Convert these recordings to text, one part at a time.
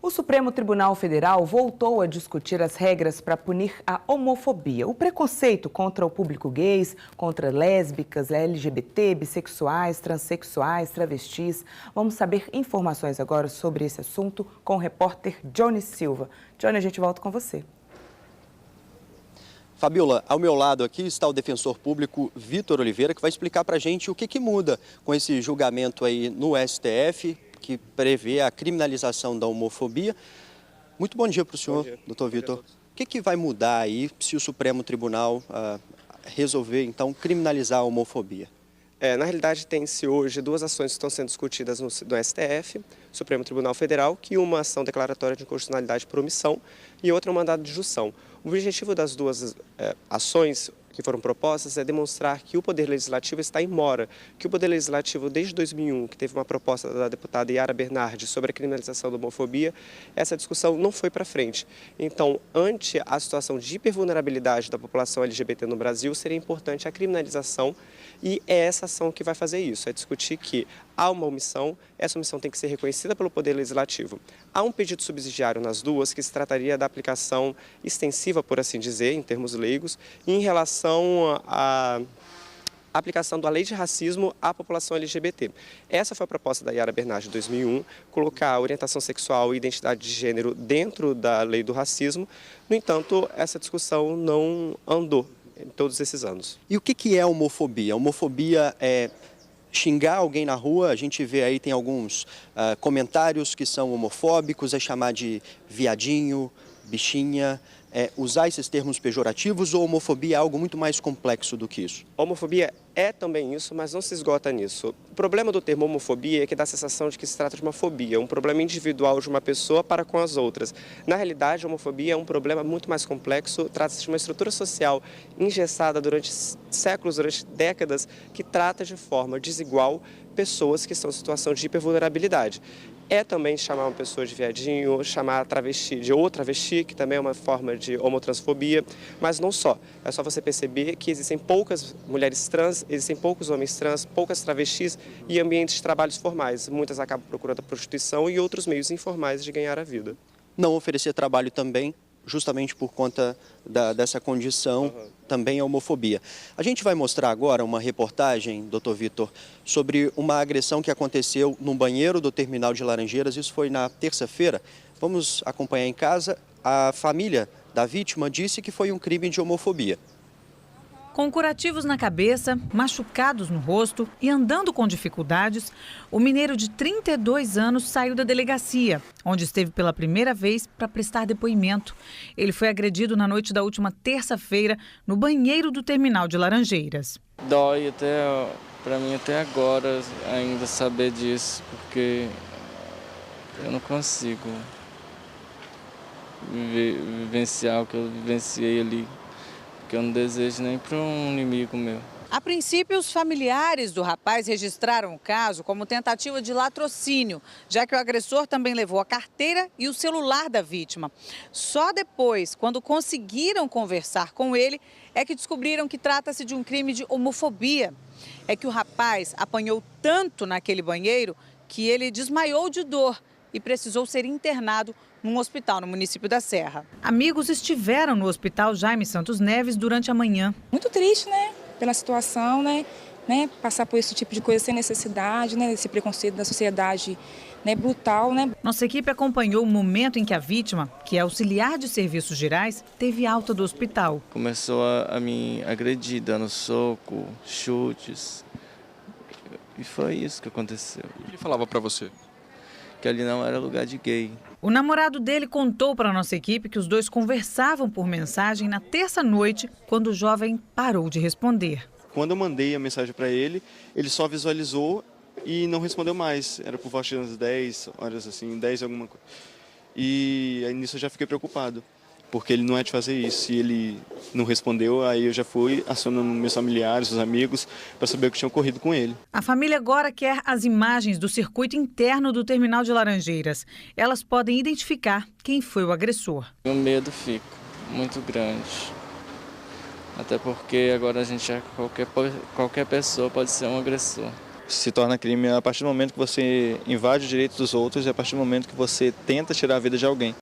O Supremo Tribunal Federal voltou a discutir as regras para punir a homofobia, o preconceito contra o público gays, contra lésbicas, LGBT, bissexuais, transexuais, travestis. Vamos saber informações agora sobre esse assunto com o repórter Johnny Silva. Johnny, a gente volta com você. Fabiola, ao meu lado aqui está o defensor público Vitor Oliveira, que vai explicar para a gente o que muda com esse julgamento aí no STF, que prevê a criminalização da homofobia. Muito bom dia para o senhor, doutor Vitor. O que vai mudar aí se o Supremo Tribunal resolver, então, criminalizar a homofobia? Na realidade, tem-se hoje duas ações que estão sendo discutidas no STF, Supremo Tribunal Federal, que uma ação declaratória de inconstitucionalidade por omissão e outra um mandado de junção. O objetivo das duas ações que foram propostas é demonstrar que o Poder Legislativo está em mora, que o Poder Legislativo, desde 2001, que teve uma proposta da deputada Yara Bernardi sobre a criminalização da homofobia, essa discussão não foi para frente. Então, ante a situação de hipervulnerabilidade da população LGBT no Brasil, seria importante a criminalização e é essa ação que vai fazer isso, é discutir que há uma omissão, essa omissão tem que ser reconhecida pelo Poder Legislativo. Há um pedido subsidiário nas duas que se trataria da aplicação extensiva, por assim dizer, em termos leigos, em relação à aplicação da lei de racismo à população LGBT. Essa foi a proposta da Yara Bernardi de 2001, colocar a orientação sexual e identidade de gênero dentro da lei do racismo. No entanto, essa discussão não andou em todos esses anos. E o que é homofobia? Homofobia é xingar alguém na rua, a gente vê aí, tem alguns comentários que são homofóbicos, é chamar de viadinho, bichinha, usar esses termos pejorativos, ou homofobia é algo muito mais complexo do que isso? Homofobia é também isso, mas não se esgota nisso. O problema do termo homofobia é que dá a sensação de que se trata de uma fobia, um problema individual de uma pessoa para com as outras. Na realidade, a homofobia é um problema muito mais complexo, trata-se de uma estrutura social engessada durante séculos, durante décadas, que trata de forma desigual pessoas que estão em situação de hipervulnerabilidade. É também chamar uma pessoa de viadinho, chamar a travesti de ou travesti, que também é uma forma de homotransfobia, mas não só. É só você perceber que existem poucas mulheres trans, existem poucos homens trans, poucas travestis e ambientes de trabalhos formais. Muitas acabam procurando a prostituição e outros meios informais de ganhar a vida. Não oferecer trabalho também, justamente por conta dessa condição, também é homofobia. A gente vai mostrar agora uma reportagem, doutor Vitor, sobre uma agressão que aconteceu no banheiro do terminal de Laranjeiras. Isso foi na terça-feira. Vamos acompanhar em casa. A família da vítima disse que foi um crime de homofobia. Com curativos na cabeça, machucados no rosto e andando com dificuldades, o mineiro de 32 anos saiu da delegacia, onde esteve pela primeira vez para prestar depoimento. Ele foi agredido na noite da última terça-feira no banheiro do terminal de Laranjeiras. Dói para mim até agora ainda saber disso, porque eu não consigo vivenciar o que eu vivenciei ali. Que eu não desejo nem para um inimigo meu. A princípio, os familiares do rapaz registraram o caso como tentativa de latrocínio, já que o agressor também levou a carteira e o celular da vítima. Só depois, quando conseguiram conversar com ele, é que descobriram que trata-se de um crime de homofobia. É que o rapaz apanhou tanto naquele banheiro que ele desmaiou de dor e precisou ser internado num hospital no município da Serra. Amigos estiveram no hospital Jaime Santos Neves durante a manhã. Muito triste, né? Pela situação, né? Passar por esse tipo de coisa sem necessidade, né? Esse preconceito da sociedade, né? Brutal, né? Nossa equipe acompanhou o momento em que a vítima, que é auxiliar de serviços gerais, teve alta do hospital. Começou a me agredir, dando soco, chutes. E foi isso que aconteceu. O que ele falava para você? Que ali não era lugar de gay. O namorado dele contou para a nossa equipe que os dois conversavam por mensagem na terça-noite, quando o jovem parou de responder. Quando eu mandei a mensagem para ele, ele só visualizou e não respondeu mais. Era por volta das 10 horas, assim, 10 alguma coisa. E aí nisso eu já fiquei preocupado, porque ele não é de fazer isso. Se ele não respondeu, aí eu já fui acionando meus familiares, os amigos, para saber o que tinha ocorrido com ele. A família agora quer as imagens do circuito interno do terminal de Laranjeiras. Elas podem identificar quem foi o agressor. O medo fica muito grande. Até porque agora a gente qualquer pessoa pode ser um agressor. se torna crime a partir do momento que você invade os direitos dos outros e a partir do momento que você tenta tirar a vida de alguém.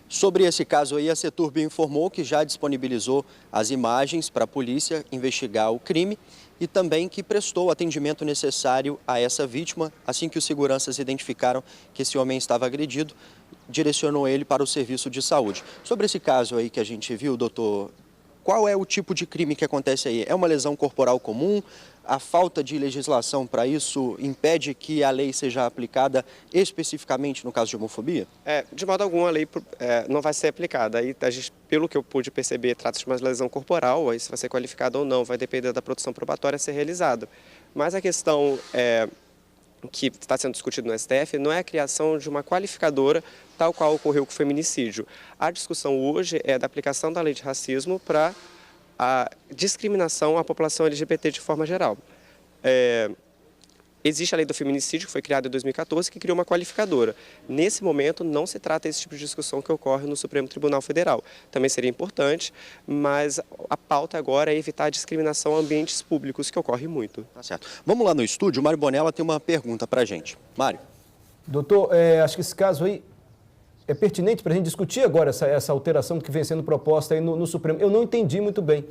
Sobre esse caso aí, a CETURB informou que já disponibilizou as imagens para a polícia investigar o crime e também que prestou o atendimento necessário a essa vítima. Assim que os seguranças identificaram que esse homem estava agredido, direcionou ele para o serviço de saúde. Sobre esse caso aí que a gente viu, doutor, qual é o tipo de crime que acontece aí? É uma lesão corporal comum? A falta de legislação para isso impede que a lei seja aplicada especificamente no caso de homofobia? De modo algum, a lei não vai ser aplicada. Aí, pelo que eu pude perceber, trata-se de uma lesão corporal, aí se vai ser qualificada ou não, vai depender da produção probatória a ser realizada. Mas a questão que está sendo discutida no STF não é a criação de uma qualificadora tal qual ocorreu com o feminicídio. A discussão hoje é da aplicação da lei de racismo para a discriminação à população LGBT de forma geral. Existe a lei do feminicídio, que foi criada em 2014, que criou uma qualificadora. Nesse momento, não se trata desse tipo de discussão que ocorre no Supremo Tribunal Federal. Também seria importante, mas a pauta agora é evitar a discriminação a ambientes públicos, que ocorre muito. Tá certo. Vamos lá no estúdio, o Mário Bonella tem uma pergunta para a gente. Mário. Doutor, acho que esse caso aí é pertinente para a gente discutir agora essa alteração que vem sendo proposta aí no Supremo. Eu não entendi muito bem,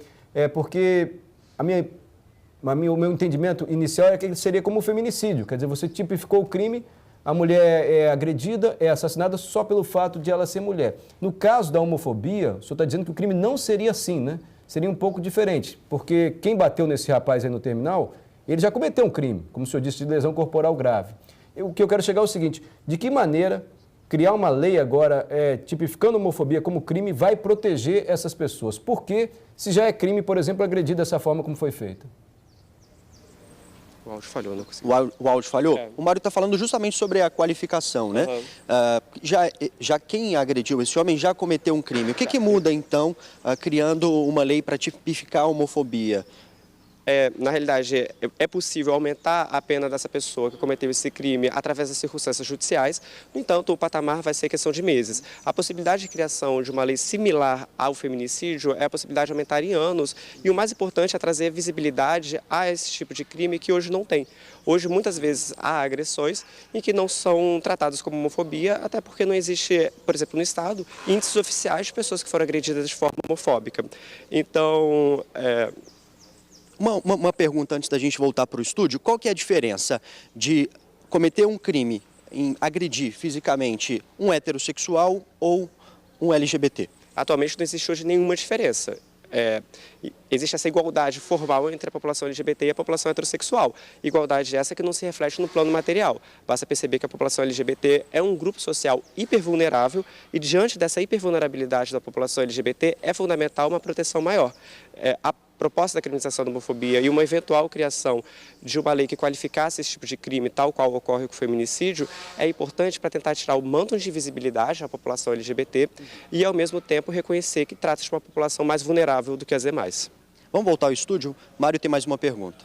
porque o meu entendimento inicial é que ele seria como um feminicídio, quer dizer, você tipificou o crime, a mulher é agredida, é assassinada só pelo fato de ela ser mulher. No caso da homofobia, o senhor está dizendo que o crime não seria assim, né? Seria um pouco diferente, porque quem bateu nesse rapaz aí no terminal, ele já cometeu um crime, como o senhor disse, de lesão corporal grave. O que eu quero chegar é o seguinte, de que maneira criar uma lei agora tipificando a homofobia como crime vai proteger essas pessoas? Porque se já é crime, por exemplo, agredir dessa forma como foi feito? O áudio falhou, não consegui. O áudio falhou? O Mário está falando justamente sobre a qualificação, né? Já quem agrediu esse homem já cometeu um crime. O que muda, então, criando uma lei para tipificar a homofobia? Na realidade, é possível aumentar a pena dessa pessoa que cometeu esse crime através das circunstâncias judiciais. No entanto, o patamar vai ser questão de meses. A possibilidade de criação de uma lei similar ao feminicídio é a possibilidade de aumentar em anos. E o mais importante é trazer visibilidade a esse tipo de crime que hoje não tem. Hoje, muitas vezes, há agressões em que não são tratadas como homofobia, até porque não existe, por exemplo, no Estado, índices oficiais de pessoas que foram agredidas de forma homofóbica. Então, Uma pergunta antes da gente voltar para o estúdio, qual que é a diferença de cometer um crime em agredir fisicamente um heterossexual ou um LGBT? Atualmente não existe hoje nenhuma diferença. Existe essa igualdade formal entre a população LGBT e a população heterossexual. Igualdade essa que não se reflete no plano material. Basta perceber que a população LGBT é um grupo social hipervulnerável e diante dessa hipervulnerabilidade da população LGBT é fundamental uma proteção maior. A proposta da criminalização da homofobia e uma eventual criação de uma lei que qualificasse esse tipo de crime, tal qual ocorre com o feminicídio, é importante para tentar tirar o manto de visibilidade à população LGBT e, ao mesmo tempo, reconhecer que trata-se de uma população mais vulnerável do que as demais. Vamos voltar ao estúdio? Mário tem mais uma pergunta.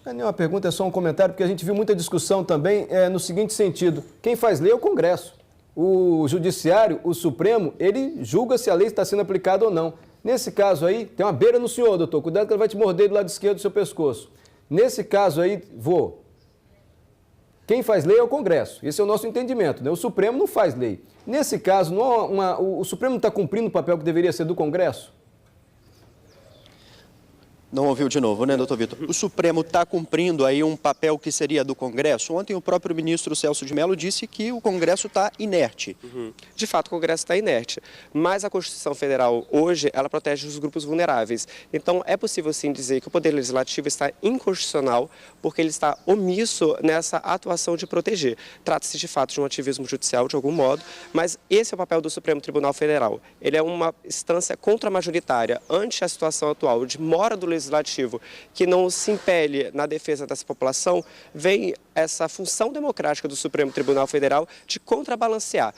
Não é nenhuma pergunta, é só um comentário, porque a gente viu muita discussão também no seguinte sentido. Quem faz lei é o Congresso. O Judiciário, o Supremo, ele julga se a lei está sendo aplicada ou não. Nesse caso aí, tem uma beira no senhor, doutor. Cuidado que ela vai te morder do lado esquerdo do seu pescoço. Nesse caso aí, quem faz lei é o Congresso. Esse é o nosso entendimento, né? O Supremo não faz lei. Nesse caso, o Supremo não está cumprindo o papel que deveria ser do Congresso? Não ouviu de novo, né, doutor Vitor? O Supremo está cumprindo aí um papel que seria do Congresso? Ontem o próprio ministro Celso de Mello disse que o Congresso está inerte. De fato, o Congresso está inerte, mas a Constituição Federal hoje, ela protege os grupos vulneráveis. Então, é possível sim dizer que o Poder Legislativo está inconstitucional porque ele está omisso nessa atuação de proteger. Trata-se de fato de um ativismo judicial, de algum modo, mas esse é o papel do Supremo Tribunal Federal. Ele é uma instância contramajoritária ante a situação atual de mora do Legislativo que não se impele na defesa dessa população, vem essa função democrática do Supremo Tribunal Federal de contrabalancear.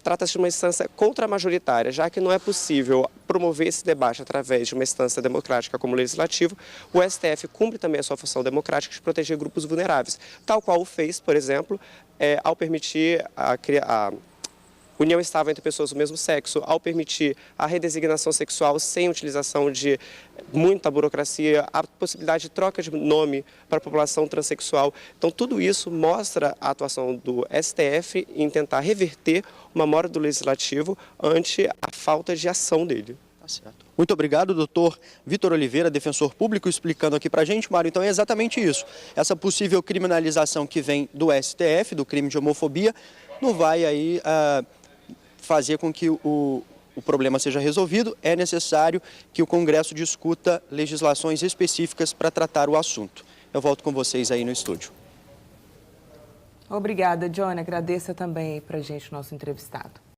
Trata-se de uma instância contramajoritária, já que não é possível promover esse debate através de uma instância democrática como o Legislativo, o STF cumpre também a sua função democrática de proteger grupos vulneráveis, tal qual o fez, por exemplo, ao permitir união estável entre pessoas do mesmo sexo, ao permitir a redesignação sexual sem utilização de muita burocracia, a possibilidade de troca de nome para a população transexual. Então, tudo isso mostra a atuação do STF em tentar reverter uma mora do Legislativo ante a falta de ação dele. Tá certo. Muito obrigado, doutor Vitor Oliveira, defensor público, explicando aqui para a gente, Mário. Então é exatamente isso. Essa possível criminalização que vem do STF, do crime de homofobia, não vai aí fazer com que o problema seja resolvido. É necessário que o Congresso discuta legislações específicas para tratar o assunto. Eu volto com vocês aí no estúdio. Obrigada, Johnny. Agradeça também para a gente o nosso entrevistado.